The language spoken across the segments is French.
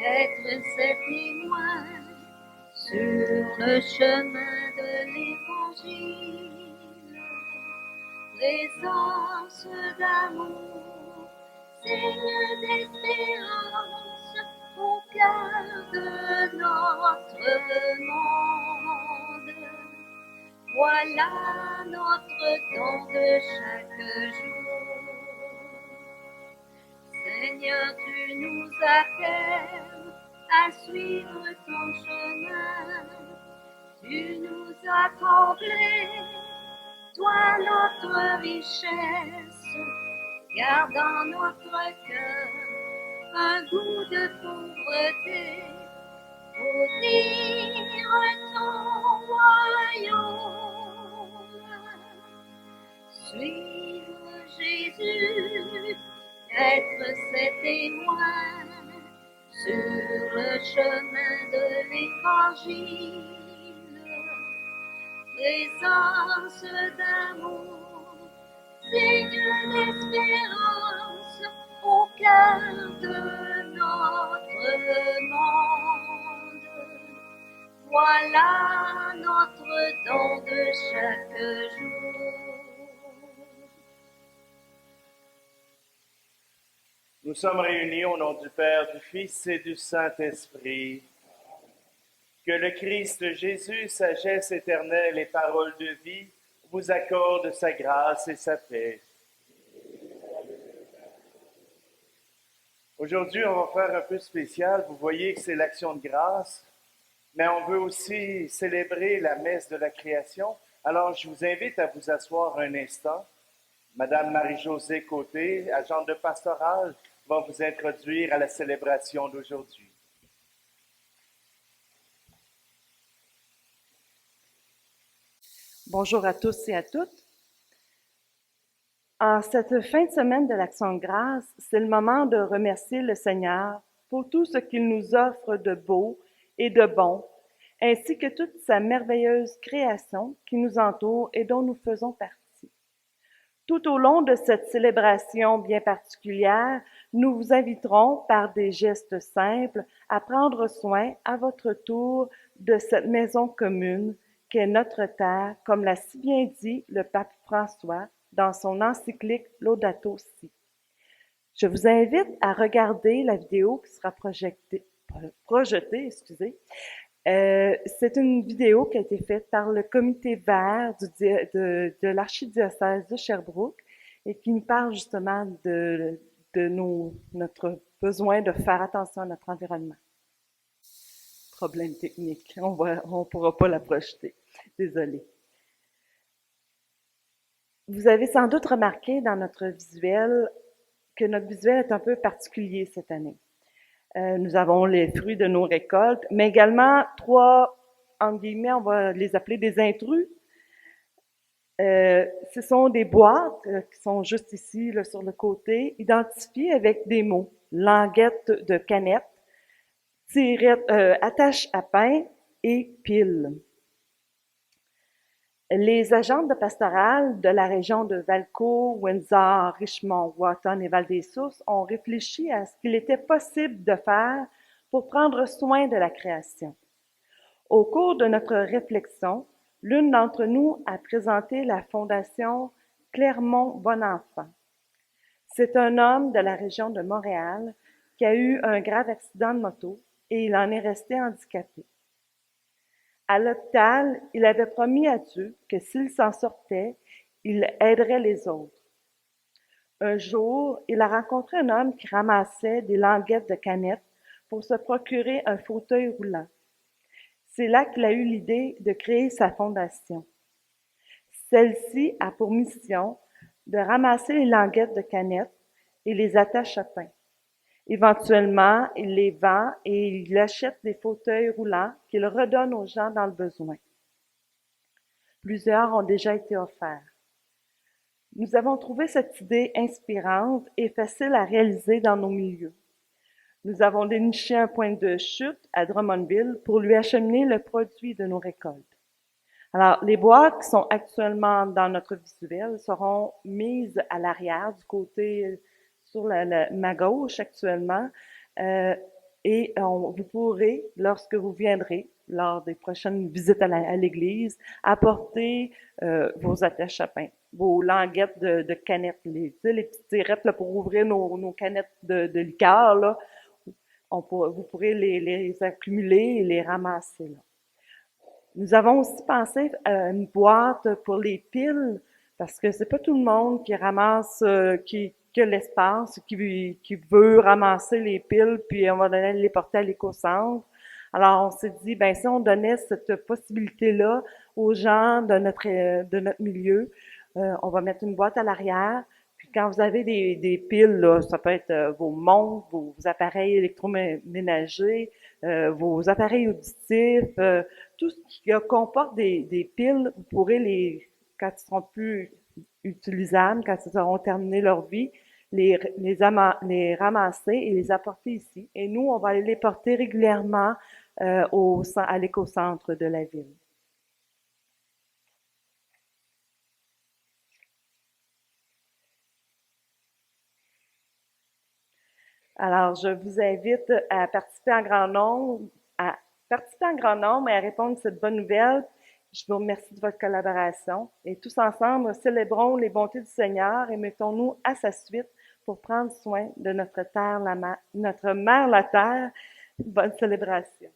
être ses témoins sur le chemin de l'évangile. Présence d'amour, signe d'espérance au cœur de notre monde. Voilà notre don de chaque jour. Seigneur, tu nous appelles à suivre ton chemin. Tu nous as comblés, toi notre richesse. Garde en notre cœur un goût de pauvreté pour dire ton royaume. Suivre Jésus, être ses témoins sur le chemin de l'évangile. Présence d'amour, signe d'espérance au cœur de notre monde. Voilà notre don de chaque jour. Nous sommes réunis au nom du Père, du Fils et du Saint-Esprit. Que le Christ Jésus, sagesse éternelle et parole de vie, vous accorde sa grâce et sa paix. Aujourd'hui, on va faire un peu spécial. Vous voyez que c'est l'action de grâce, mais on veut aussi célébrer la messe de la création. Alors, je vous invite à vous asseoir un instant. Madame Marie-Josée Côté, agente de pastorale, va vous introduire à la célébration d'aujourd'hui. Bonjour à tous et à toutes. En cette fin de semaine de l'Action de grâce, c'est le moment de remercier le Seigneur pour tout ce qu'il nous offre de beau et de bon, ainsi que toute sa merveilleuse création qui nous entoure et dont nous faisons partie. Tout au long de cette célébration bien particulière, nous vous inviterons par des gestes simples à prendre soin à votre tour de cette maison commune qu'est notre terre, comme l'a si bien dit le pape François dans son encyclique Laudato Si. Je vous invite à regarder la vidéo qui sera projetée. C'est une vidéo qui a été faite par le comité vert de l'archidiocèse de Sherbrooke et qui nous parle justement de notre besoin de faire attention à notre environnement. Problème technique, on pourra pas la projeter. Désolée. Vous avez sans doute remarqué dans notre visuel que notre visuel est un peu particulier cette année. Nous avons les fruits de nos récoltes, mais également trois, entre guillemets, on va les appeler des intrus. Ce sont des boîtes qui sont juste ici, là, sur le côté, identifiées avec des mots. Languette de canette, attache à pain et pile. Les agentes de pastorale de la région de Valcourt, Windsor, Richmond, Wotton et Val-des-Sources ont réfléchi à ce qu'il était possible de faire pour prendre soin de la création. Au cours de notre réflexion, l'une d'entre nous a présenté la fondation Clermont Bon-Enfant. C'est un homme de la région de Montréal qui a eu un grave accident de moto et il en est resté handicapé. À l'hôpital, il avait promis à Dieu que s'il s'en sortait, il aiderait les autres. Un jour, il a rencontré un homme qui ramassait des languettes de canettes pour se procurer un fauteuil roulant. C'est là qu'il a eu l'idée de créer sa fondation. Celle-ci a pour mission de ramasser les languettes de canettes et les attache à pain. Éventuellement, il les vend et il achète des fauteuils roulants qu'il redonne aux gens dans le besoin. Plusieurs ont déjà été offerts. Nous avons trouvé cette idée inspirante et facile à réaliser dans nos milieux. Nous avons déniché un point de chute à Drummondville pour lui acheminer le produit de nos récoltes. Alors, les boîtes qui sont actuellement dans notre visuel seront mises à l'arrière, du côté sur ma gauche actuellement. Et vous pourrez, lorsque vous viendrez, lors des prochaines visites à l'église, apporter vos attaches à pain, vos languettes de canettes, tu sais, les petites tirettes là, pour ouvrir nos canettes de liqueur, là. Vous pourrez les accumuler et les ramasser, là. Nous avons aussi pensé à une boîte pour les piles, parce que c'est pas tout le monde qui ramasse, qui a l'espace, qui veut ramasser les piles, puis on va donner les porter à l'éco-centre. Alors, on s'est dit, ben si on donnait cette possibilité-là aux gens de notre milieu, on va mettre une boîte à l'arrière. Puis quand vous avez des piles, là, ça peut être vos montres, vos appareils électroménagers, vos appareils auditifs, tout ce qui comporte des piles, vous pourrez quand ils seront plus utilisables, quand ils auront terminé leur vie, les ramasser et les apporter ici. Et nous, on va aller les porter régulièrement à l'éco-centre de la ville. Alors, je vous invite à participer en grand nombre et à répondre à cette bonne nouvelle. Je vous remercie de votre collaboration. Et tous ensemble, célébrons les bontés du Seigneur et mettons-nous à sa suite pour prendre soin de notre terre, notre mère, la terre. Bonne célébration.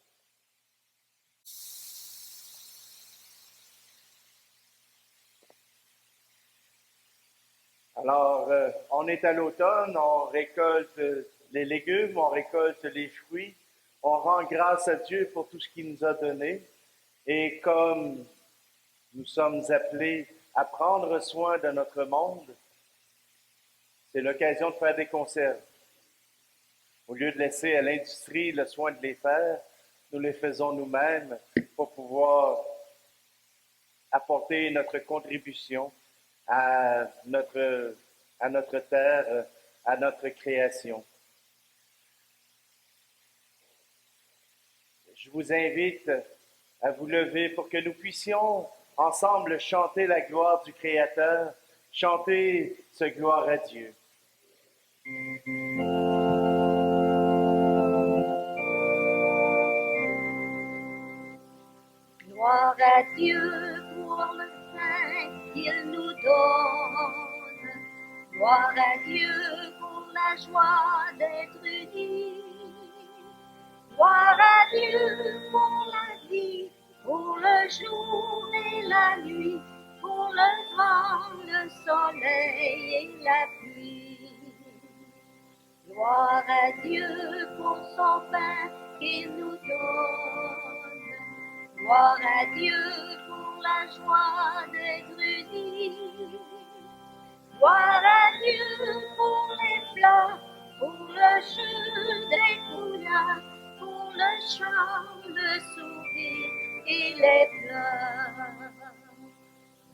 Alors, on est à l'automne, on récolte les légumes, on récolte les fruits, on rend grâce à Dieu pour tout ce qu'il nous a donné. Et comme nous sommes appelés à prendre soin de notre monde, c'est l'occasion de faire des conserves. Au lieu de laisser à l'industrie le soin de les faire, nous les faisons nous-mêmes pour pouvoir apporter notre contribution à notre terre, à notre création. Je vous invite à vous lever pour que nous puissions ensemble chanter la gloire du Créateur, chanter ce gloire à Dieu. Gloire à Dieu pour le pain qu'il nous donne. Gloire à Dieu pour la joie d'être unis. Gloire à Dieu pour la vie, pour le jour et la nuit, pour le vent, le soleil et la pluie. Gloire à Dieu pour son pain qu'il nous donne. Gloire à Dieu pour la joie d'être unis. Gloire à Dieu pour les plats, pour le jeu des couleurs, pour le chant, le sourire et les pleurs.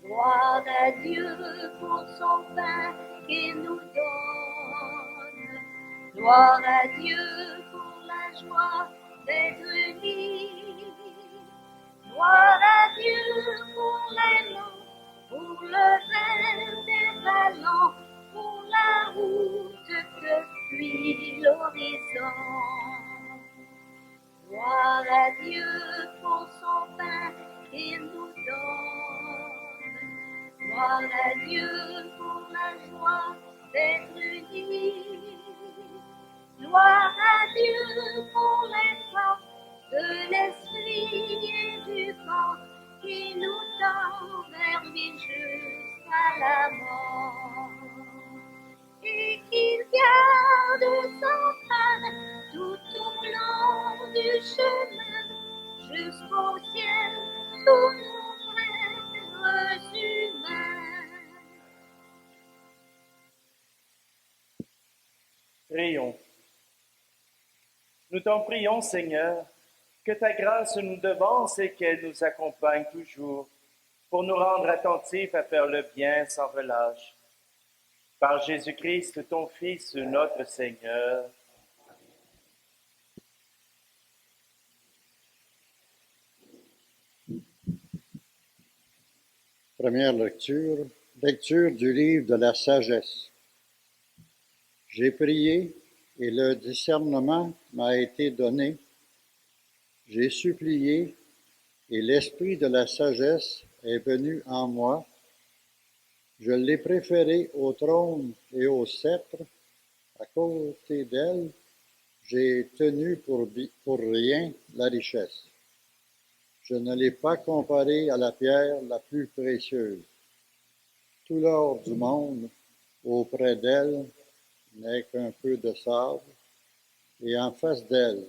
Gloire à Dieu pour son pain qu'il nous donne. Gloire à Dieu pour la joie d'être unis. Gloire à Dieu pour les noms, pour le vin des ballons, pour la route que suit l'horizon. Gloire à Dieu pour son pain qu'il nous donne. Gloire à Dieu pour la joie d'être unis. Gloire à Dieu pour les forces de l'esprit et du corps qui nous tend vers lui jusqu'à la mort. Et qu'il garde son âme tout au long du chemin jusqu'au ciel, tous nos frères humains. Prions. Nous t'en prions, Seigneur, que ta grâce nous devance et qu'elle nous accompagne toujours pour nous rendre attentifs à faire le bien sans relâche. Par Jésus-Christ, ton Fils, notre Seigneur. Première lecture du livre de la sagesse. J'ai prié et le discernement m'a été donné. J'ai supplié, et l'esprit de la sagesse est venu en moi. Je l'ai préféré au trône et au sceptre. À côté d'elle, j'ai tenu pour rien la richesse. Je ne l'ai pas comparée à la pierre la plus précieuse. Tout l'or du monde auprès d'elle n'est qu'un peu de sable, et en face d'elle,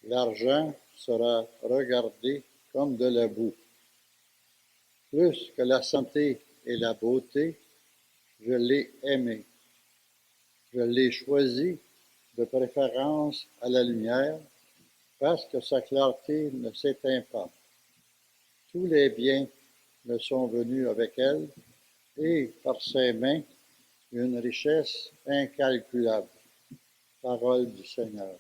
l'argent sera regardé comme de la boue. Plus que la santé et la beauté, je l'ai aimé. Je l'ai choisi de préférence à la lumière, parce que sa clarté ne s'éteint pas. Tous les biens me sont venus avec elle, et par ses mains, une richesse incalculable. Parole du Seigneur.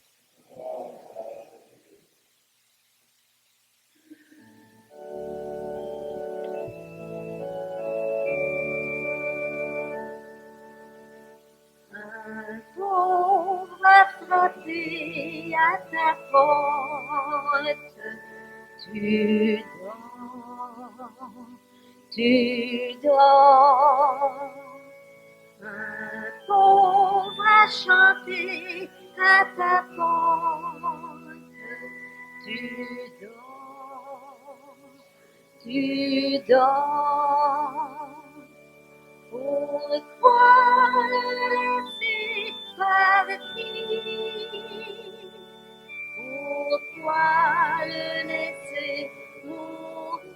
Un pauvre a frappé à ta porte, tu dors. Un pauvre a chanté à ta porte, tu dors. Pourquoi le laisser partir? Pourquoi le laisser mourir?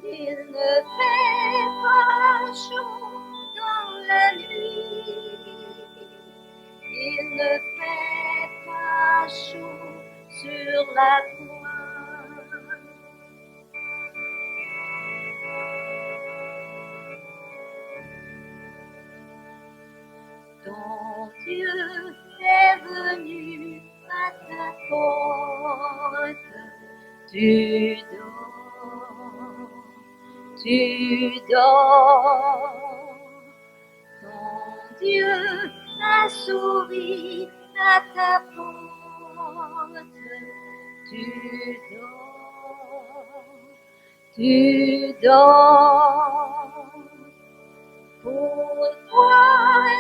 Il ne fait pas chaud dans la nuit. Il ne fait pas chaud sur la croix. Ton Dieu est venu à ta porte, tu dors. Ton Dieu a souri à ta porte, tu dors. Pourquoi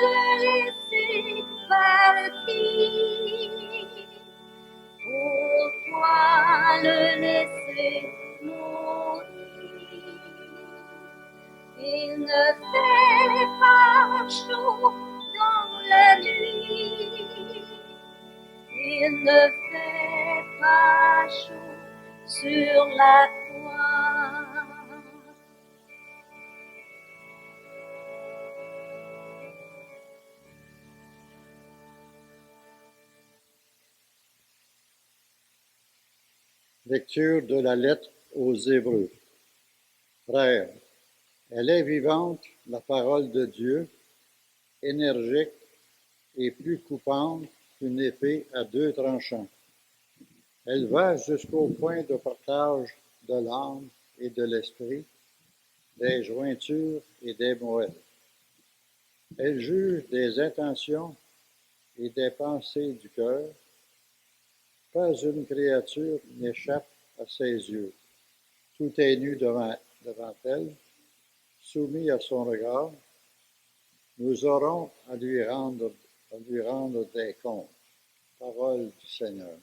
le laisser partir? Pourquoi le laisser mourir? Il ne fait pas chaud dans la nuit. Il ne fait pas chaud sur la croix. Lecture de la lettre aux Hébreux. Frères, elle est vivante, la parole de Dieu, énergique et plus coupante qu'une épée à deux tranchants. Elle va jusqu'au point de partage de l'âme et de l'esprit, des jointures et des moelles. Elle juge des intentions et des pensées du cœur. Pas une créature n'échappe à ses yeux. Tout est nu devant elle, soumis à son regard. Nous aurons à lui rendre des comptes. Parole du Seigneur.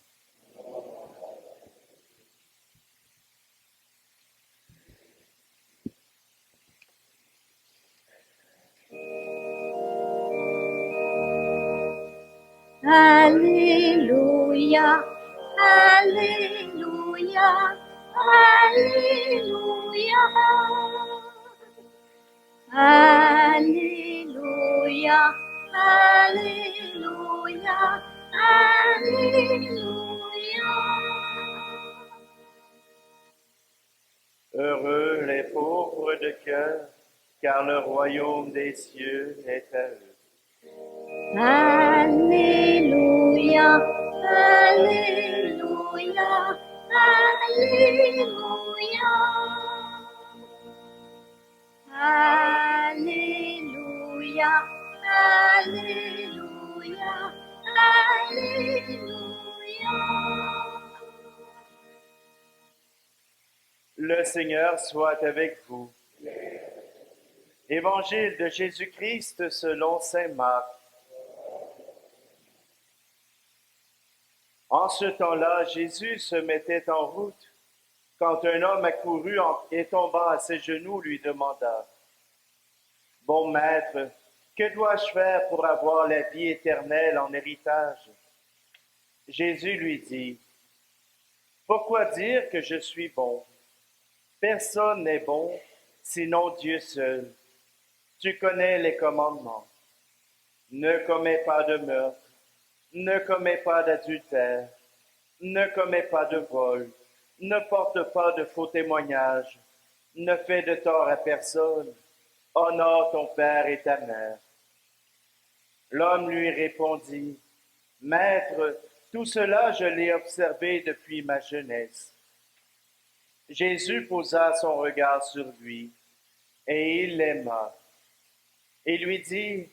Alléluia, Alléluia, Alléluia. Alléluia, Alléluia, Alléluia. Heureux les pauvres de cœur, car le royaume des cieux est à eux. Alléluia, Alléluia, Alléluia. Alléluia, Alléluia, Alléluia. Le Seigneur soit avec vous. Évangile de Jésus-Christ selon saint Marc. En ce temps-là, Jésus se mettait en route quand un homme accourut et tombant à ses genoux lui demanda: Bon maître, que dois-je faire pour avoir la vie éternelle en héritage? Jésus lui dit: Pourquoi dire que je suis bon? Personne n'est bon, sinon Dieu seul. Tu connais les commandements. Ne commets pas de meurtre, ne commets pas d'adultère, ne commets pas de vol, ne porte pas de faux témoignages, ne fais de tort à personne, honore ton père et ta mère. L'homme lui répondit: Maître, tout cela je l'ai observé depuis ma jeunesse. Jésus posa son regard sur lui, et il l'aima. Et lui dit: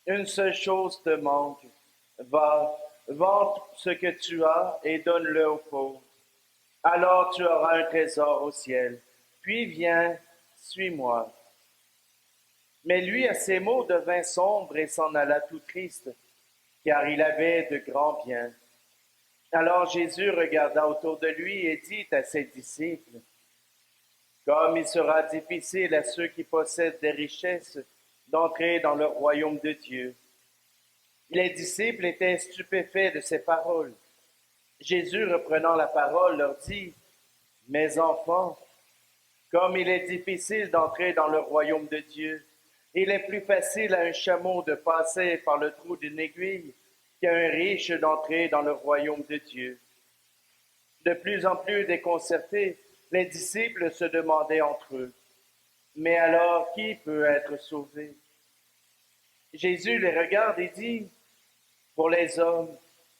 Une seule chose te manque. Va, vends ce que tu as et donne-le aux pauvres. Alors tu auras un trésor au ciel. Puis viens, suis-moi. Mais lui, à ces mots, devint sombre et s'en alla tout triste, car il avait de grands biens. Alors Jésus regarda autour de lui et dit à ses disciples: Comme il sera difficile à ceux qui possèdent des richesses d'entrer dans le royaume de Dieu. Les disciples étaient stupéfaits de ces paroles. Jésus, reprenant la parole, leur dit: Mes enfants, comme il est difficile d'entrer dans le royaume de Dieu, il est plus facile à un chameau de passer par le trou d'une aiguille qu'à un riche d'entrer dans le royaume de Dieu. De plus en plus déconcertés, les disciples se demandaient entre eux: Mais alors, qui peut être sauvé? Jésus les regarde et dit: Pour les hommes,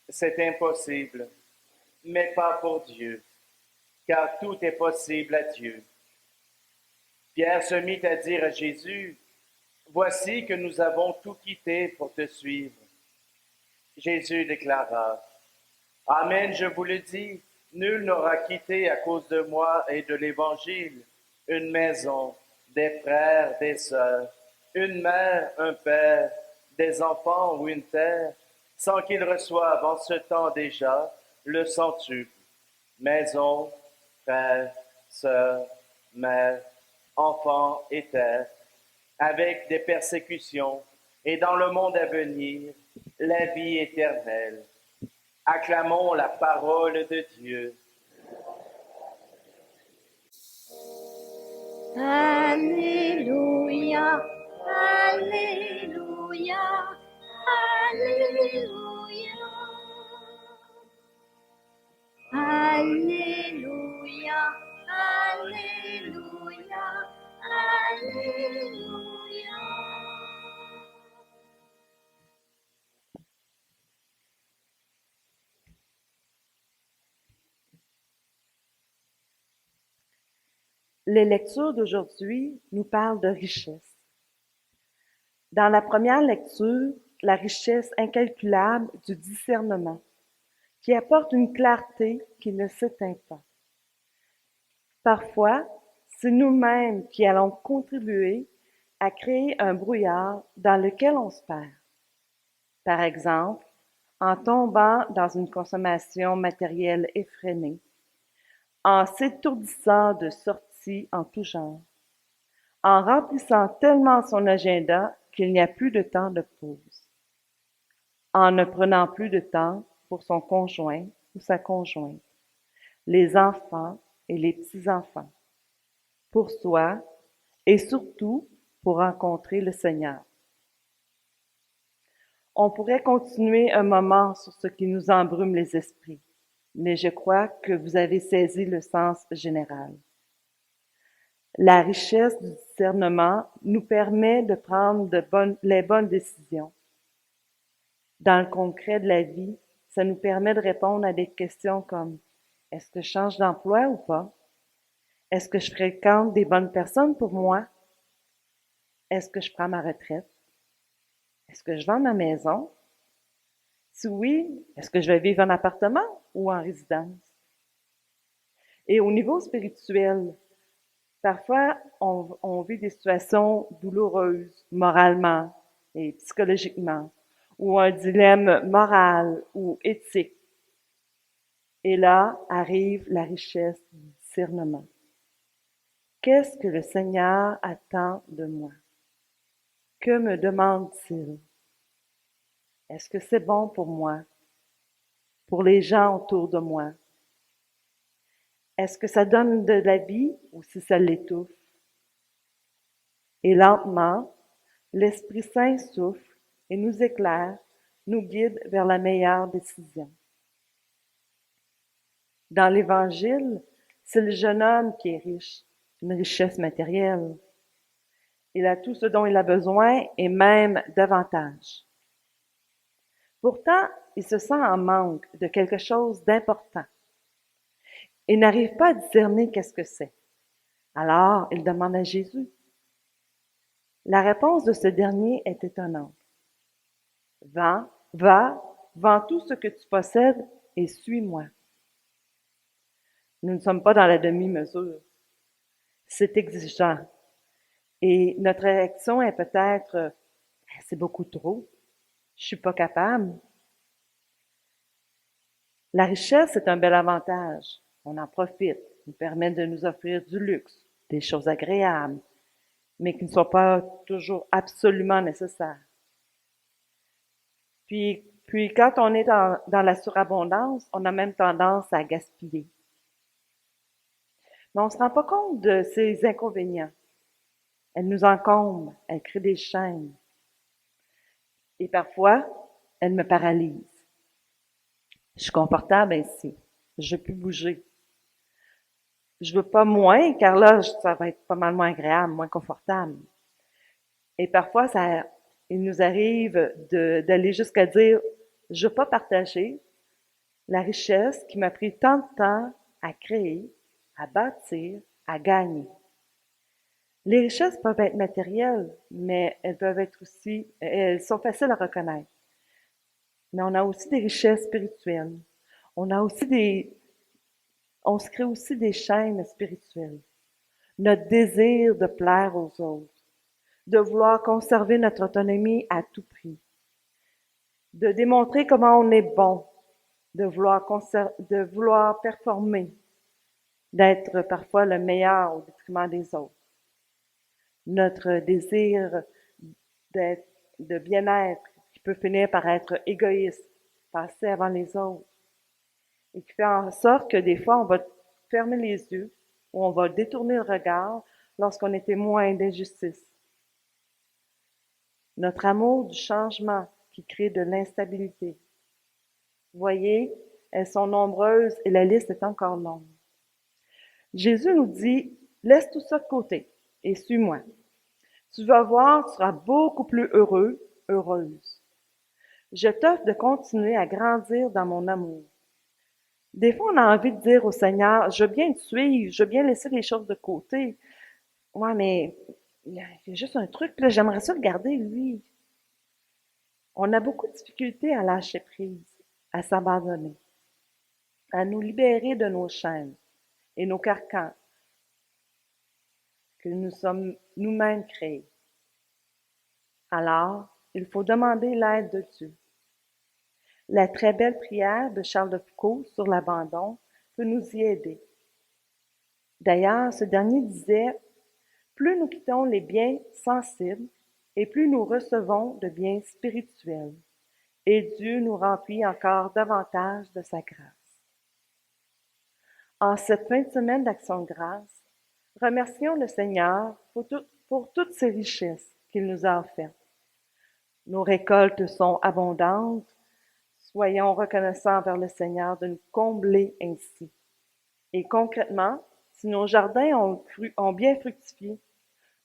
c'est impossible, mais pas pour Dieu, car tout est possible à Dieu. Pierre se mit à dire à Jésus: Voici que nous avons tout quitté pour te suivre. Jésus déclara: Amen, je vous le dis, nul n'aura quitté à cause de moi et de l'Évangile une maison, des frères, des sœurs, une mère, un père, des enfants ou une terre, sans qu'il reçoive en ce temps déjà le centuple: maison, frères, sœurs, mère, enfants et terre, avec des persécutions, et dans le monde à venir, la vie éternelle. Acclamons la parole de Dieu. Alléluia, Alléluia, Alléluia. Alléluia, Alléluia, Alléluia. Les lectures d'aujourd'hui nous parlent de richesse. Dans la première lecture, la richesse incalculable du discernement, qui apporte une clarté qui ne s'éteint pas. Parfois, c'est nous-mêmes qui allons contribuer à créer un brouillard dans lequel on se perd. Par exemple, en tombant dans une consommation matérielle effrénée, en s'étourdissant de sorties en tout genre, en remplissant tellement son agenda qu'il n'y a plus de temps de pause, en ne prenant plus de temps pour son conjoint ou sa conjointe, les enfants et les petits-enfants, pour soi et surtout pour rencontrer le Seigneur. On pourrait continuer un moment sur ce qui nous embrume les esprits, mais je crois que vous avez saisi le sens général. La richesse du discernement nous permet de prendre les bonnes décisions. Dans le concret de la vie, ça nous permet de répondre à des questions comme: est-ce que je change d'emploi ou pas? Est-ce que je fréquente des bonnes personnes pour moi? Est-ce que je prends ma retraite? Est-ce que je vends ma maison? Si oui, est-ce que je vais vivre en appartement ou en résidence? Et au niveau spirituel, parfois, on vit des situations douloureuses moralement et psychologiquement, ou un dilemme moral ou éthique. Et là arrive la richesse du discernement. Qu'est-ce que le Seigneur attend de moi? Que me demande-t-il? Est-ce que c'est bon pour moi? Pour les gens autour de moi? Est-ce que ça donne de la vie ou si ça l'étouffe? Et lentement, l'Esprit Saint souffle et nous éclaire, nous guide vers la meilleure décision. Dans l'Évangile, c'est le jeune homme qui est riche, une richesse matérielle. Il a tout ce dont il a besoin et même davantage. Pourtant, il se sent en manque de quelque chose d'important et n'arrive pas à discerner qu'est-ce que c'est. Alors, il demande à Jésus. La réponse de ce dernier est étonnante. Va, vends tout ce que tu possèdes et suis-moi. Nous ne sommes pas dans la demi-mesure. C'est exigeant. Et notre réaction est peut-être, c'est beaucoup trop, je suis pas capable. La richesse est un bel avantage. On en profite, nous permet de nous offrir du luxe, des choses agréables, mais qui ne sont pas toujours absolument nécessaires. Puis quand on est dans la surabondance, on a même tendance à gaspiller. Mais on ne se rend pas compte de ces inconvénients. Elles nous encombrent, elles créent des chaînes. Et parfois, elles me paralysent. Je suis confortable ainsi. Je peux bouger. Je veux pas moins, car là, ça va être pas mal moins agréable, moins confortable. Et parfois, il nous arrive d'aller jusqu'à dire, je veux pas partager la richesse qui m'a pris tant de temps à créer, à bâtir, à gagner. Les richesses peuvent être matérielles, mais elles peuvent être aussi, elles sont faciles à reconnaître. Mais on a aussi des richesses spirituelles. On se crée aussi des chaînes spirituelles. Notre désir de plaire aux autres, de vouloir conserver notre autonomie à tout prix, de démontrer comment on est bon, de vouloir performer, d'être parfois le meilleur au détriment des autres. Notre désir de bien-être qui peut finir par être égoïste, passer avant les autres, et qui fait en sorte que des fois on va fermer les yeux ou on va détourner le regard lorsqu'on est témoin d'injustice. Notre amour du changement qui crée de l'instabilité. Voyez, elles sont nombreuses et la liste est encore longue. Jésus nous dit, laisse tout ça de côté et suis-moi. Tu vas voir, tu seras beaucoup plus heureux, heureuse. Je t'offre de continuer à grandir dans mon amour. Des fois, on a envie de dire au Seigneur, je veux bien te suivre, je veux bien laisser les choses de côté. Ouais, mais il y a juste un truc, là, j'aimerais ça le garder, lui. On a beaucoup de difficultés à lâcher prise, à s'abandonner, à nous libérer de nos chaînes et nos carcans que nous sommes nous-mêmes créés. Alors, il faut demander l'aide de Dieu. La très belle prière de Charles de Foucault sur l'abandon peut nous y aider. D'ailleurs, ce dernier disait, plus nous quittons les biens sensibles et plus nous recevons de biens spirituels, et Dieu nous remplit encore davantage de sa grâce. En cette fin de semaine d'Action de grâce, remercions le Seigneur pour toutes ces richesses qu'il nous a offertes. Nos récoltes sont abondantes. Soyons reconnaissants envers le Seigneur de nous combler ainsi. Et concrètement, si nos jardins ont bien fructifié,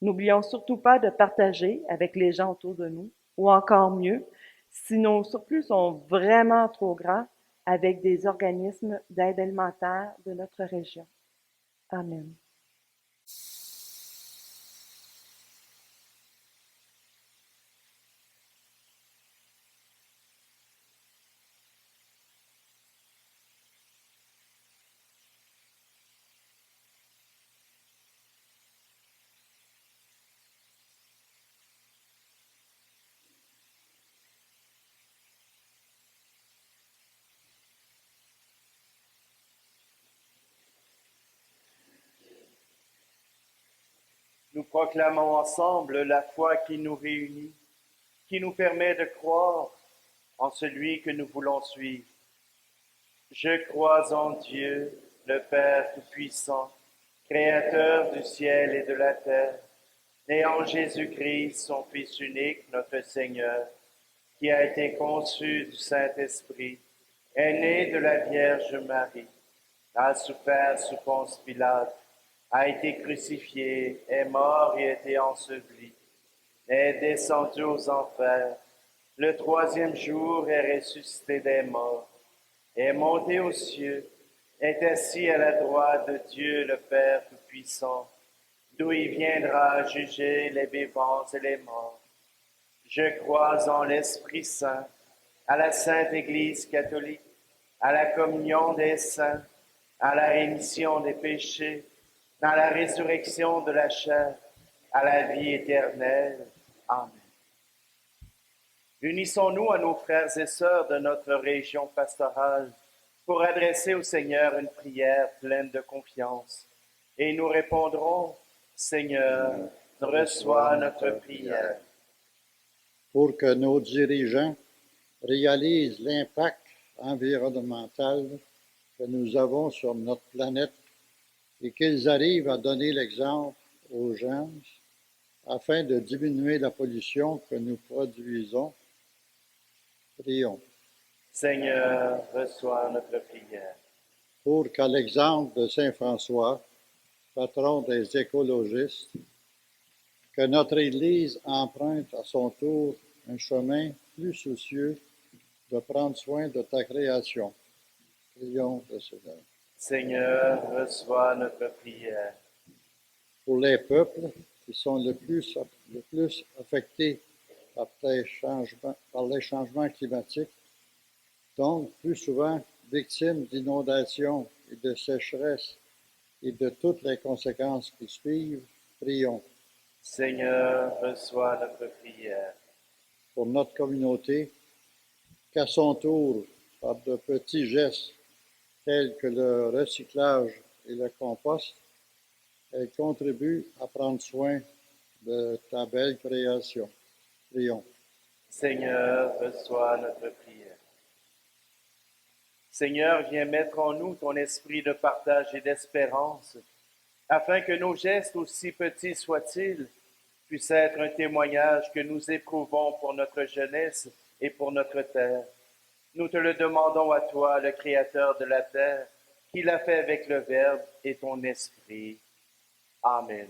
n'oublions surtout pas de partager avec les gens autour de nous, ou encore mieux, si nos surplus sont vraiment trop grands, avec des organismes d'aide alimentaire de notre région. Amen. Nous proclamons ensemble la foi qui nous réunit, qui nous permet de croire en celui que nous voulons suivre. Je crois en Dieu, le Père Tout-Puissant, Créateur du ciel et de la terre, et en Jésus-Christ, son Fils unique, notre Seigneur, qui a été conçu du Saint-Esprit, est né de la Vierge Marie, a souffert sous Ponce Pilate, a été crucifié, est mort et a été enseveli, est descendu aux enfers, le troisième jour est ressuscité des morts, est monté aux cieux, est assis à la droite de Dieu le Père Tout-Puissant, d'où il viendra juger les vivants et les morts. Je crois en l'Esprit Saint, à la Sainte Église catholique, à la communion des saints, à la rémission des péchés, à la résurrection de la chair, à la vie éternelle. Amen. Unissons-nous à nos frères et sœurs de notre région pastorale pour adresser au Seigneur une prière pleine de confiance. Et nous répondrons, Seigneur, reçois notre prière. Pour que nos dirigeants réalisent l'impact environnemental que nous avons sur notre planète et qu'ils arrivent à donner l'exemple aux gens afin de diminuer la pollution que nous produisons. Prions. Seigneur, reçois notre prière. Pour qu'à l'exemple de Saint François, patron des écologistes, que notre Église emprunte à son tour un chemin plus soucieux de prendre soin de ta création. Prions le Seigneur. Seigneur, reçois notre prière. Pour les peuples qui sont le plus affectés par les changements climatiques, donc plus souvent victimes d'inondations et de sécheresse et de toutes les conséquences qui suivent, prions. Seigneur, reçois notre prière. Pour notre communauté, qu'à son tour, par de petits gestes tels que le recyclage et le compost, elle contribue à prendre soin de ta belle création. Prions. Seigneur, reçois notre prière. Seigneur, viens mettre en nous ton esprit de partage et d'espérance, afin que nos gestes, aussi petits soient-ils, puissent être un témoignage que nous éprouvons pour notre jeunesse et pour notre terre. Nous te le demandons à toi, le Créateur de la terre, qui l'a fait avec le Verbe et ton Esprit. Amen.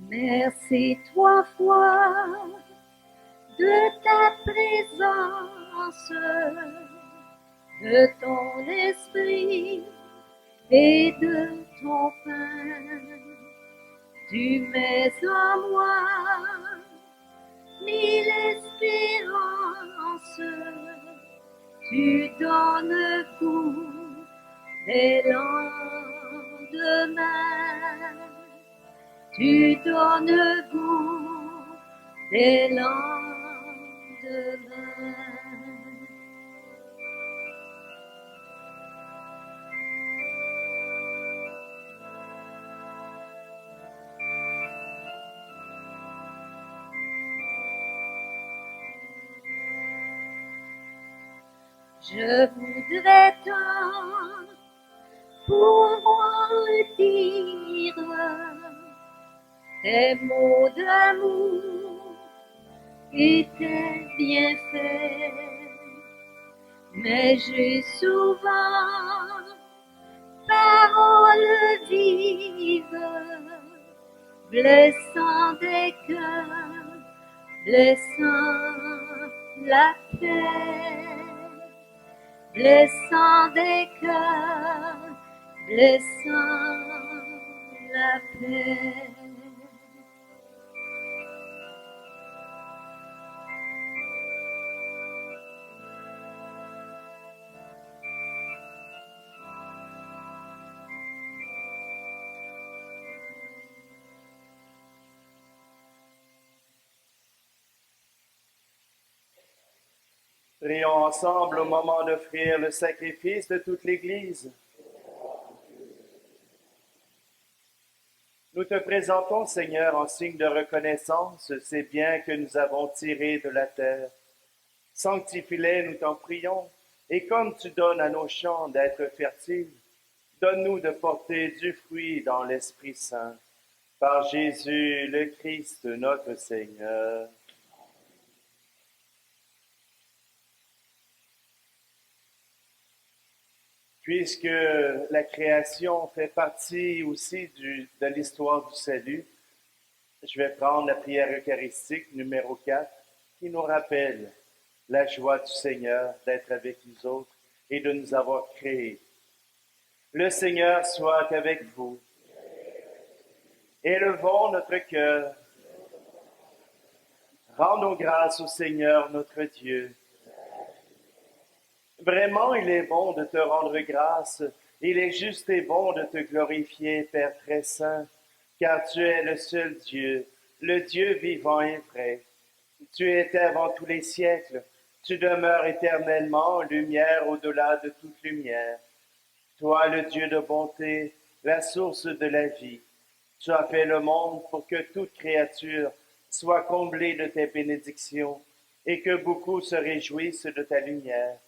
Merci trois fois de ta présence, de ton esprit et de ton pain. Tu mets en moi mille espérances, tu donnes goût des lendemains. Tu donnes goût des lendemains. Je voudrais tant pouvoir dire tes mots d'amour et tes bienfaits, mais j'ai souvent paroles vives, blessant des cœurs, blessant la paix, blessant des cœurs, blessant la paix. Prions ensemble au moment d'offrir le sacrifice de toute l'Église. Nous te présentons, Seigneur, en signe de reconnaissance, ces biens que nous avons tirés de la terre. Sanctifie-les, nous t'en prions, et comme tu donnes à nos champs d'être fertiles, donne-nous de porter du fruit dans l'Esprit Saint. Par Jésus le Christ, notre Seigneur. Puisque la création fait partie aussi de l'histoire du salut, je vais prendre la prière eucharistique numéro 4 qui nous rappelle la joie du Seigneur d'être avec nous autres et de nous avoir créés. Le Seigneur soit avec vous. Élevons notre cœur. Rendons grâce au Seigneur notre Dieu. Vraiment, il est bon de te rendre grâce. Il est juste et bon de te glorifier, Père très saint, car tu es le seul Dieu, le Dieu vivant et vrai. Tu étais avant tous les siècles. Tu demeures éternellement, lumière au-delà de toute lumière. Toi, le Dieu de bonté, la source de la vie. Tu as fait le monde pour que toute créature soit comblée de tes bénédictions et que beaucoup se réjouissent de ta lumière.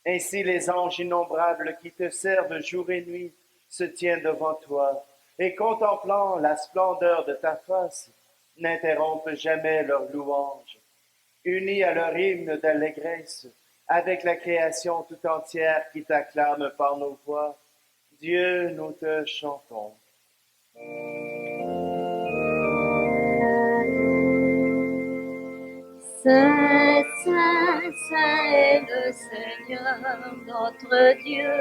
Ainsi les anges innombrables qui te servent jour et nuit se tiennent devant toi et contemplant la splendeur de ta face, n'interrompent jamais leur louange. Unis à leur hymne d'allégresse, avec la création tout entière qui t'acclame par nos voix, Dieu, nous te chantons. Saint, Saint, Saint est le Seigneur notre Dieu.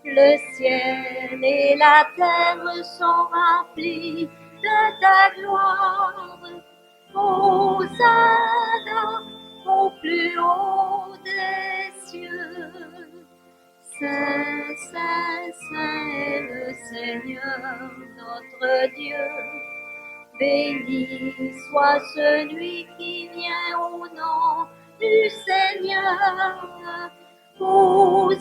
Le ciel et la terre sont remplis de ta gloire. Hosanna au plus haut des cieux. Saint, Saint, Saint est le Seigneur notre Dieu. Béni soit celui qui vient au nom du Seigneur. Hosanna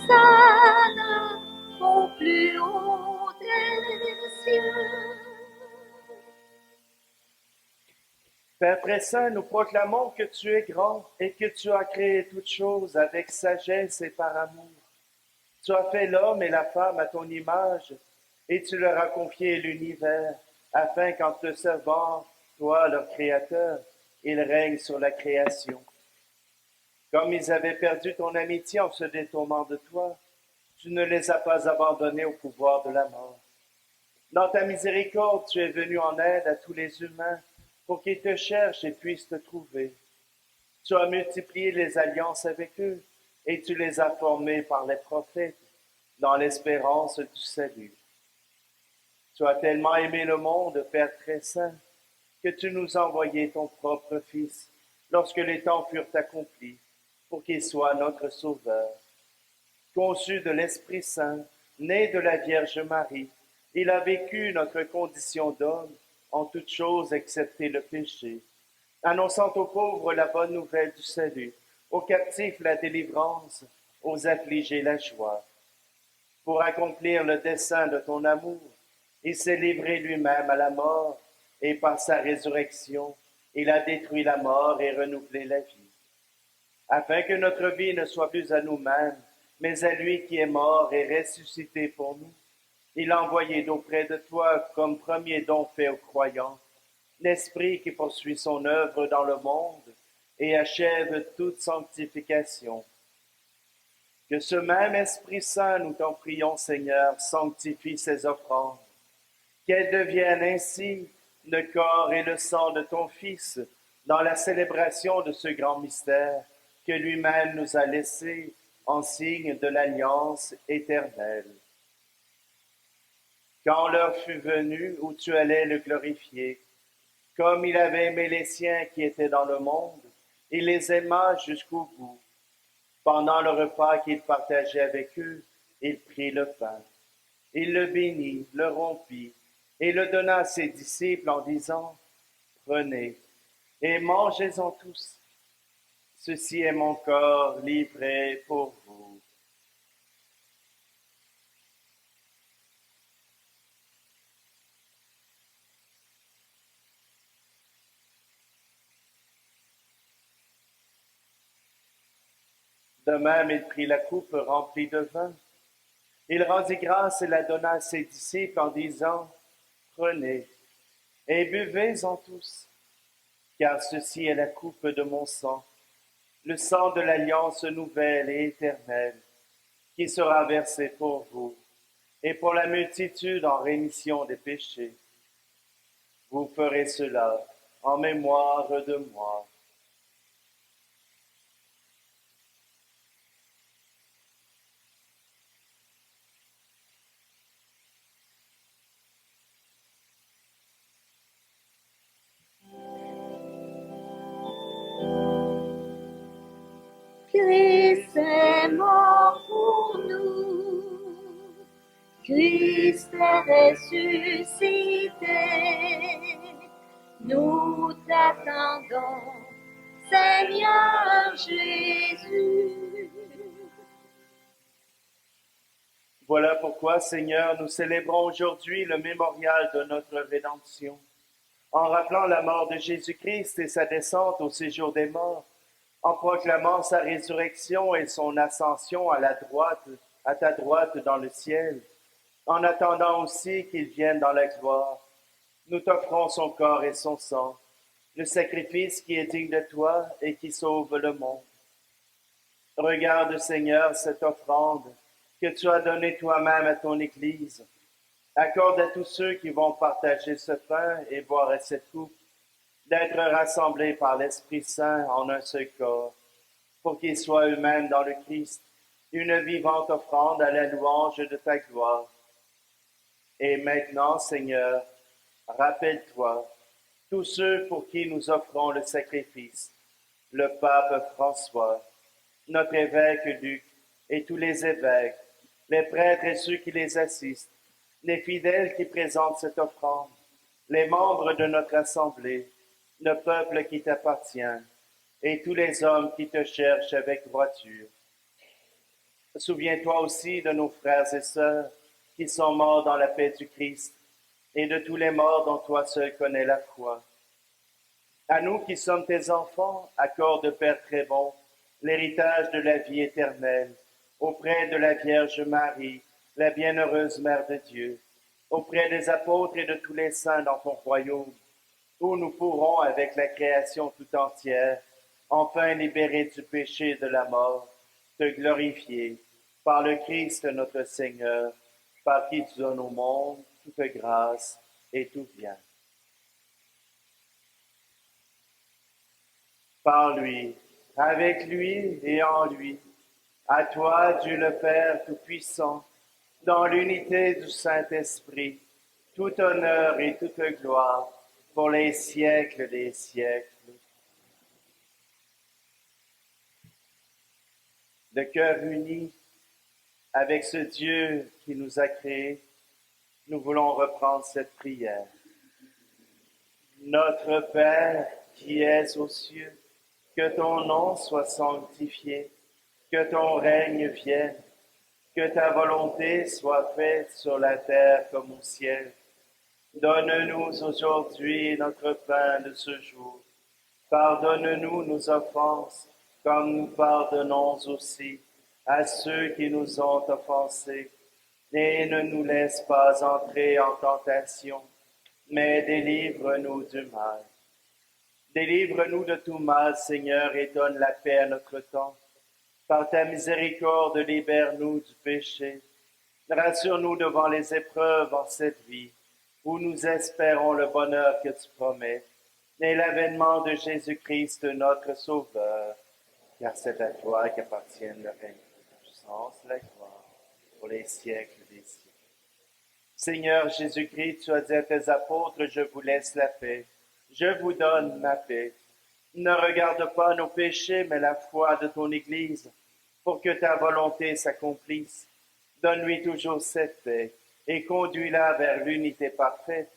au plus haut des cieux. Père très saint, nous proclamons que tu es grand et que tu as créé toutes choses avec sagesse et par amour. Tu as fait l'homme et la femme à ton image et tu leur as confié l'univers afin qu'en te servant, toi, leur Créateur, ils règnent sur la création. Comme ils avaient perdu ton amitié en se détournant de toi, tu ne les as pas abandonnés au pouvoir de la mort. Dans ta miséricorde, tu es venu en aide à tous les humains pour qu'ils te cherchent et puissent te trouver. Tu as multiplié les alliances avec eux et tu les as formés par les prophètes dans l'espérance du salut. Tu as tellement aimé le monde, Père très saint, que tu nous as envoyé ton propre Fils lorsque les temps furent accomplis pour qu'il soit notre Sauveur. Conçu de l'Esprit Saint, né de la Vierge Marie, il a vécu notre condition d'homme en toutes choses excepté le péché, annonçant aux pauvres la bonne nouvelle du salut, aux captifs la délivrance, aux affligés la joie. Pour accomplir le dessein de ton amour, il s'est livré lui-même à la mort, et par sa résurrection, il a détruit la mort et renouvelé la vie. Afin que notre vie ne soit plus à nous-mêmes, mais à lui qui est mort et ressuscité pour nous, il a envoyé d'auprès de toi comme premier don fait aux croyants, l'Esprit qui poursuit son œuvre dans le monde et achève toute sanctification. Que ce même Esprit Saint, nous t'en prions, Seigneur, sanctifie ces offrandes, qu'elles deviennent ainsi le corps et le sang de ton Fils dans la célébration de ce grand mystère que lui-même nous a laissé en signe de l'alliance éternelle. Quand l'heure fut venue où tu allais le glorifier, comme il avait aimé les siens qui étaient dans le monde, il les aima jusqu'au bout. Pendant le repas qu'il partageait avec eux, il prit le pain. Il le bénit, le rompit et le donna à ses disciples en disant, « Prenez et mangez-en tous. Ceci est mon corps livré pour vous. De même, il prit la coupe remplie de vin. Il rendit grâce et la donna à ses disciples en disant, prenez et buvez-en tous, car ceci est la coupe de mon sang, le sang de l'alliance nouvelle et éternelle, qui sera versé pour vous et pour la multitude en rémission des péchés. Vous ferez cela en mémoire de moi. Christ est mort pour nous, Christ est ressuscité, nous t'attendons, Seigneur Jésus. Voilà pourquoi, Seigneur, nous célébrons aujourd'hui le mémorial de notre rédemption, en rappelant la mort de Jésus-Christ et sa descente au séjour des morts, en proclamant sa résurrection et son ascension à ta droite dans le ciel, en attendant aussi qu'il vienne dans la gloire. Nous t'offrons son corps et son sang, le sacrifice qui est digne de toi et qui sauve le monde. Regarde, Seigneur, cette offrande que tu as donnée toi-même à ton Église. Accorde à tous ceux qui vont partager ce pain et boire à cette coupe d'être rassemblés par l'Esprit Saint en un seul corps, pour qu'ils soient eux-mêmes dans le Christ, une vivante offrande à la louange de ta gloire. Et maintenant, Seigneur, rappelle-toi tous ceux pour qui nous offrons le sacrifice, le pape François, notre évêque Luc et tous les évêques, les prêtres et ceux qui les assistent, les fidèles qui présentent cette offrande, les membres de notre assemblée, le peuple qui t'appartient, et tous les hommes qui te cherchent avec droiture. Souviens-toi aussi de nos frères et sœurs qui sont morts dans la paix du Christ, et de tous les morts dont toi seul connais la foi. À nous qui sommes tes enfants, accorde, Père très bon, l'héritage de la vie éternelle, auprès de la Vierge Marie, la bienheureuse Mère de Dieu, auprès des apôtres et de tous les saints dans ton royaume, où nous pourrons, avec la création tout entière, enfin libérés du péché et de la mort, te glorifier par le Christ notre Seigneur, par qui tu donnes au monde toute grâce et tout bien. Par lui, avec lui et en lui, à toi, Dieu le Père Tout-Puissant, dans l'unité du Saint-Esprit, tout honneur et toute gloire pour les siècles des siècles. De cœur uni avec ce Dieu qui nous a créés, nous voulons reprendre cette prière. Notre Père qui es aux cieux, que ton nom soit sanctifié, que ton règne vienne, que ta volonté soit faite sur la terre comme au ciel. Donne-nous aujourd'hui notre pain de ce jour. Pardonne-nous nos offenses, comme nous pardonnons aussi à ceux qui nous ont offensés. Et ne nous laisse pas entrer en tentation, mais délivre-nous du mal. Délivre-nous de tout mal, Seigneur, et donne la paix à notre temps. Par ta miséricorde, libère-nous du péché. Rassure-nous devant les épreuves en cette vie, où nous espérons le bonheur que tu promets, et l'avènement de Jésus-Christ, notre Sauveur. Car c'est à toi qu'appartiennent le règne, la puissance, la gloire, pour les siècles des siècles. Seigneur Jésus-Christ, tu as dit à tes apôtres, je vous laisse la paix, je vous donne ma paix. Ne regarde pas nos péchés, mais la foi de ton Église, pour que ta volonté s'accomplisse. Donne-lui toujours cette paix et conduis-la vers l'unité parfaite,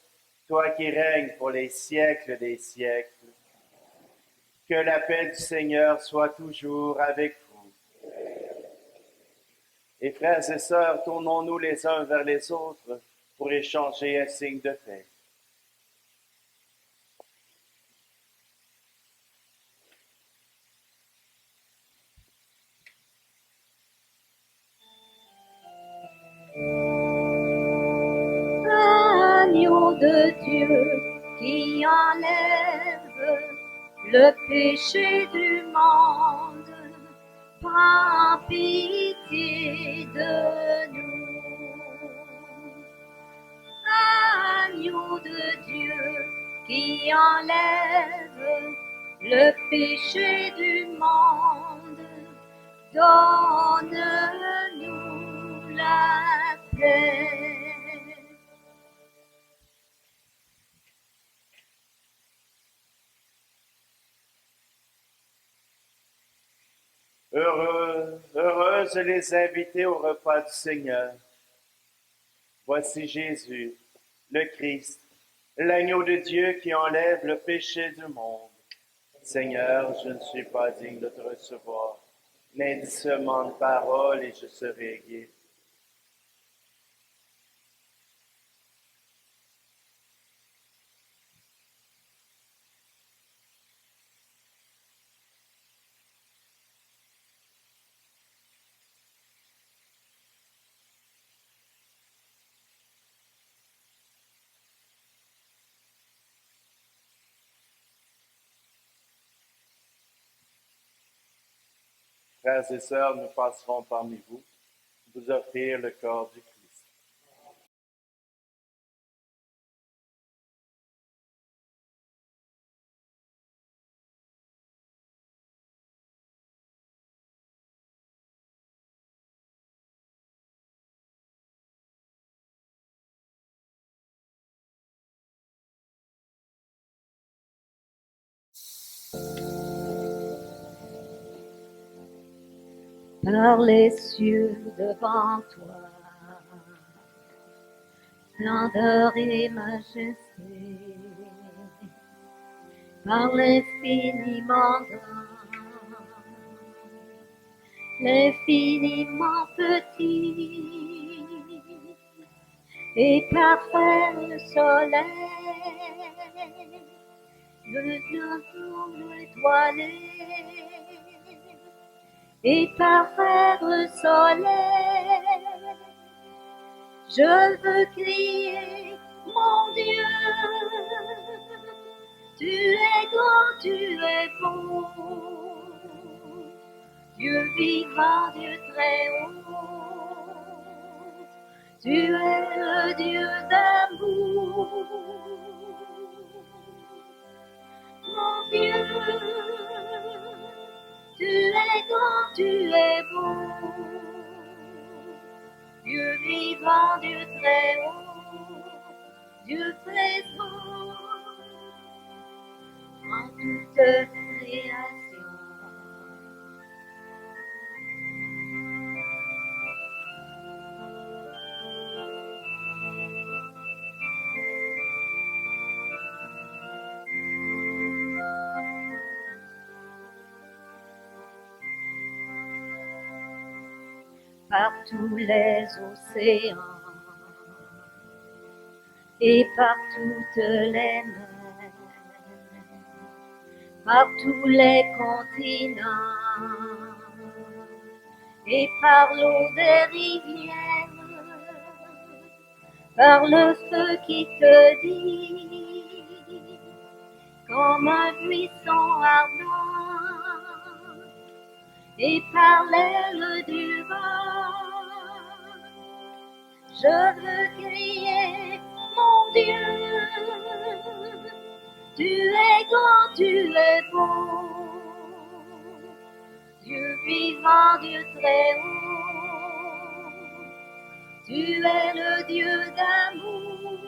toi qui règnes pour les siècles des siècles. Que la paix du Seigneur soit toujours avec vous. Et frères et sœurs, tournons-nous les uns vers les autres pour échanger un signe de paix. Agneau de Dieu qui enlève le péché du monde, prends pitié de nous. Agneau de Dieu qui enlève le péché du monde, donne-nous la paix. Heureuses les invités au repas du Seigneur. Voici Jésus, le Christ, l'agneau de Dieu qui enlève le péché du monde. Seigneur, je ne suis pas digne de te recevoir, mais dis seulement une parole et je serai guéri. Frères et sœurs, nous passerons parmi vous, vous offrir le corps du Christ. Par les cieux devant toi, splendeur et majesté, par l'infiniment grand, l'infiniment petit, et parfait le soleil, le jour étoilé, et parfait le soleil, je veux crier, mon Dieu, tu es grand, tu es beau, Dieu vivant, Dieu très haut, tu es le Dieu d'amour, mon Dieu, tu es grand, tu es beau, Dieu vivant, Dieu très haut, Dieu présent en toute création. Par tous les océans et par toutes les mers, par tous les continents et par l'eau des rivières, par le feu qui te dit comme un buisson ardent, et par l'aile du vent, je veux crier, mon Dieu, tu es grand, tu es beau, Dieu vivant, Dieu très haut, tu es le Dieu d'amour,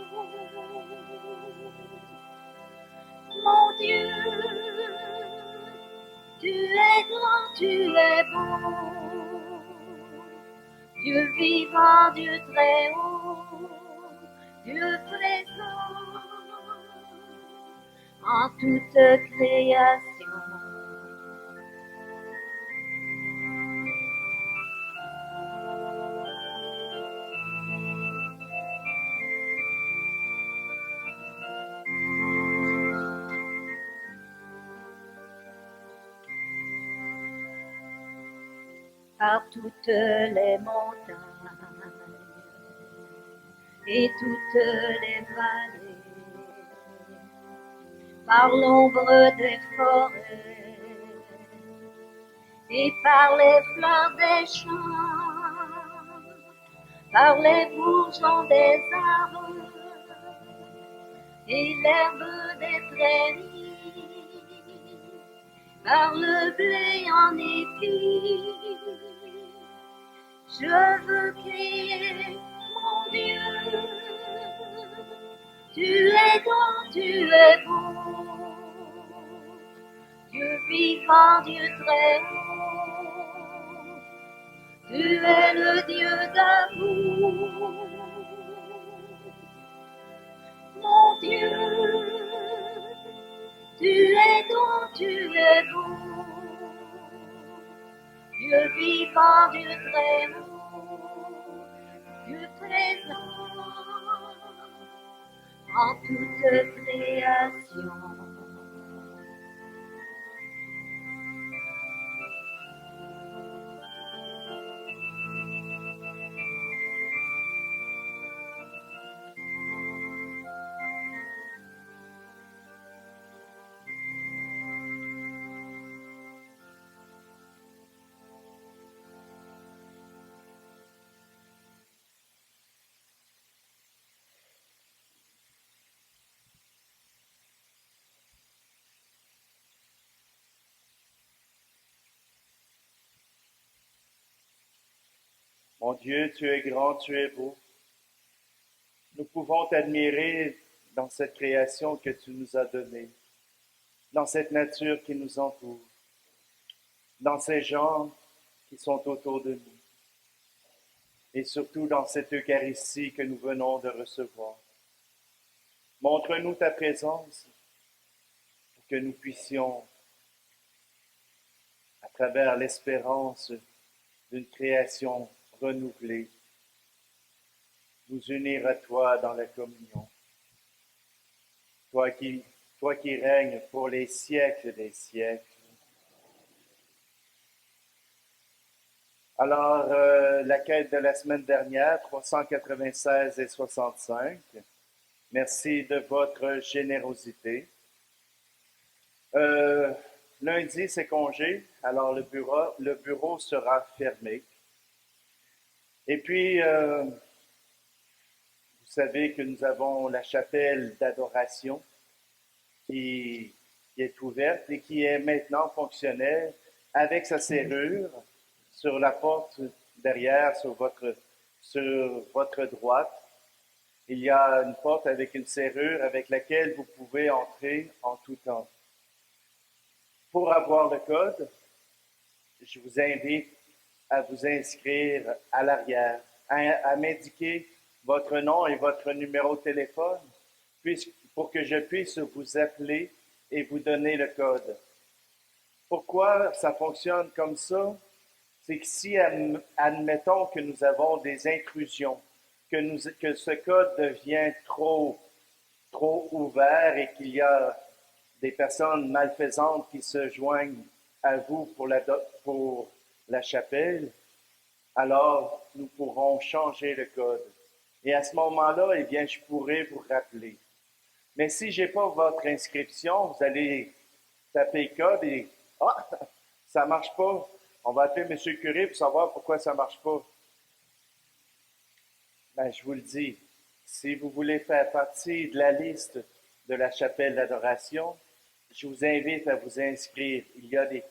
mon Dieu, tu es grand, tu es beau, Dieu vivant, Dieu très haut, Dieu présent en toute création. par toutes les montagnes et toutes les vallées, par l'ombre des forêts et par les fleurs des champs, par les bourgeons des arbres et l'herbe des prairies, par le blé en épi. Je veux crier, mon Dieu, tu es grand, tu es beau, Dieu vivant, Dieu très haut, tu es le Dieu d'amour. Mon Dieu, tu es grand, tu es beau, Dieu vivant, Dieu très haut, Dieu présent en toute création. Mon Dieu, tu es grand, tu es beau. Nous pouvons t'admirer dans cette création que tu nous as donnée, dans cette nature qui nous entoure, dans ces gens qui sont autour de nous, et surtout dans cette Eucharistie que nous venons de recevoir. Montre-nous ta présence pour que nous puissions, à travers l'espérance d'une création renouvelée, nous unir à toi dans la communion. Toi qui règnes pour les siècles des siècles. Alors, la quête de la semaine dernière, 396 et 65. Merci de votre générosité. Lundi, c'est congé, alors le bureau sera fermé. Et puis, vous savez que nous avons la chapelle d'adoration qui est ouverte et qui est maintenant fonctionnelle avec sa serrure sur la porte derrière, sur votre droite. Il y a une porte avec une serrure avec laquelle vous pouvez entrer en tout temps. Pour avoir le code, je vous invite à vous inscrire à l'arrière, à m'indiquer votre nom et votre numéro de téléphone pour que je puisse vous appeler et vous donner le code. Pourquoi ça fonctionne comme ça? C'est que si, admettons que nous avons des intrusions, que ce code devient trop ouvert et qu'il y a des personnes malfaisantes qui se joignent à vous pour la chapelle, alors nous pourrons changer le code. Et à ce moment-là, eh bien, je pourrai vous rappeler. Mais si je n'ai pas votre inscription, vous allez taper le code et « Ah, ça ne marche pas. On va appeler M. le curé pour savoir pourquoi ça ne marche pas. » Ben, je vous le dis, si vous voulez faire partie de la liste de la chapelle d'adoration, je vous invite à vous inscrire. Il y a des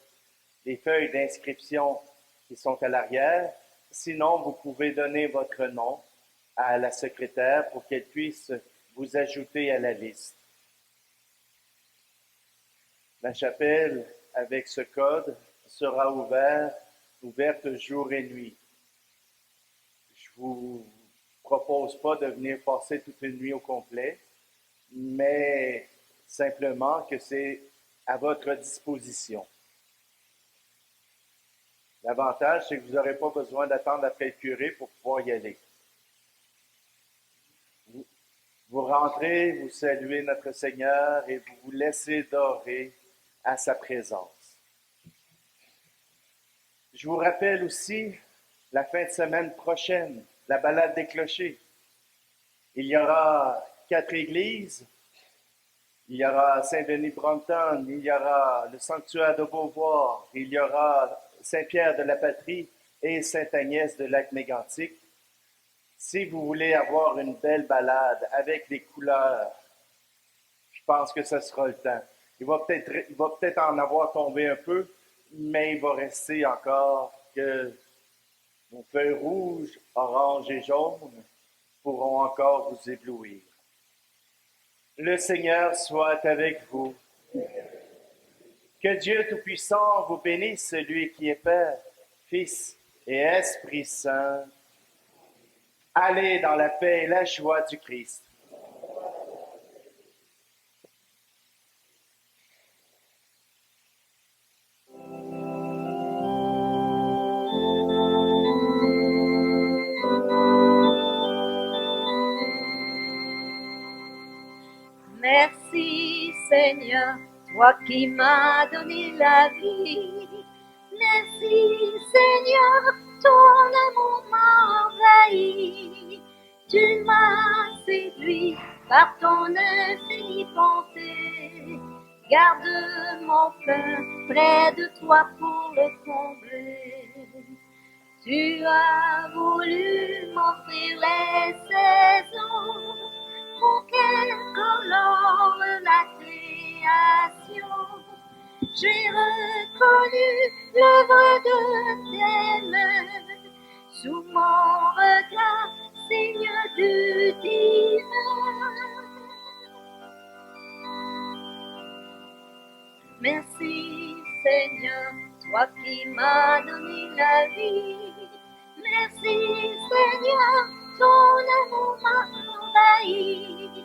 feuilles d'inscription qui sont à l'arrière. Sinon, vous pouvez donner votre nom à la secrétaire pour qu'elle puisse vous ajouter à la liste. La chapelle, avec ce code, sera ouverte jour et nuit. Je vous propose pas de venir passer toute une nuit au complet, mais simplement que c'est à votre disposition. L'avantage, c'est que vous n'aurez pas besoin d'attendre après le curé pour pouvoir y aller. Vous rentrez, vous saluez notre Seigneur et vous vous laissez dorer à sa présence. Je vous rappelle aussi la fin de semaine prochaine, la balade des clochers. Il y aura 4 églises. Il y aura Saint-Denis-Brompton, il y aura le sanctuaire de Beauvoir, il y aura Saint-Pierre de la Patrie et Sainte-Agnès de Lac-Mégantic. Si vous voulez avoir une belle balade avec les couleurs, je pense que ce sera le temps. Il va peut-être en avoir tombé un peu, mais il va rester encore que vos feuilles rouges, oranges et jaunes pourront encore vous éblouir. Le Seigneur soit avec vous. Que Dieu Tout-Puissant vous bénisse, celui qui est Père, Fils et Esprit Saint. Allez dans la paix et la joie du Christ. Merci Seigneur, toi qui m'as donné la vie. Merci Seigneur, ton amour m'a envahi. Tu m'as séduit par ton infinie bonté. Garde mon cœur près de toi pour le combler. Tu as voulu m'offrir les saisons pour qu'elle colore la création. J'ai reconnu l'œuvre de tes mains sous mon regard, signe du divin. Merci Seigneur, toi qui m'as donné la vie. Merci Seigneur, ton amour m'a envahi.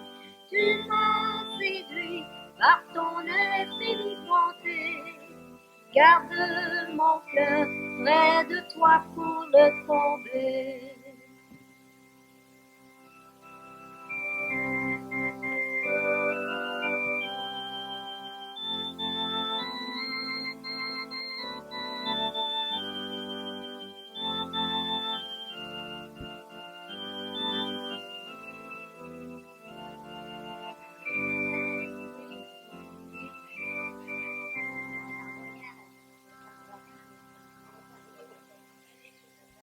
Tu m'as séduit par ton infinie bonté. Garde mon cœur près de toi pour le combler.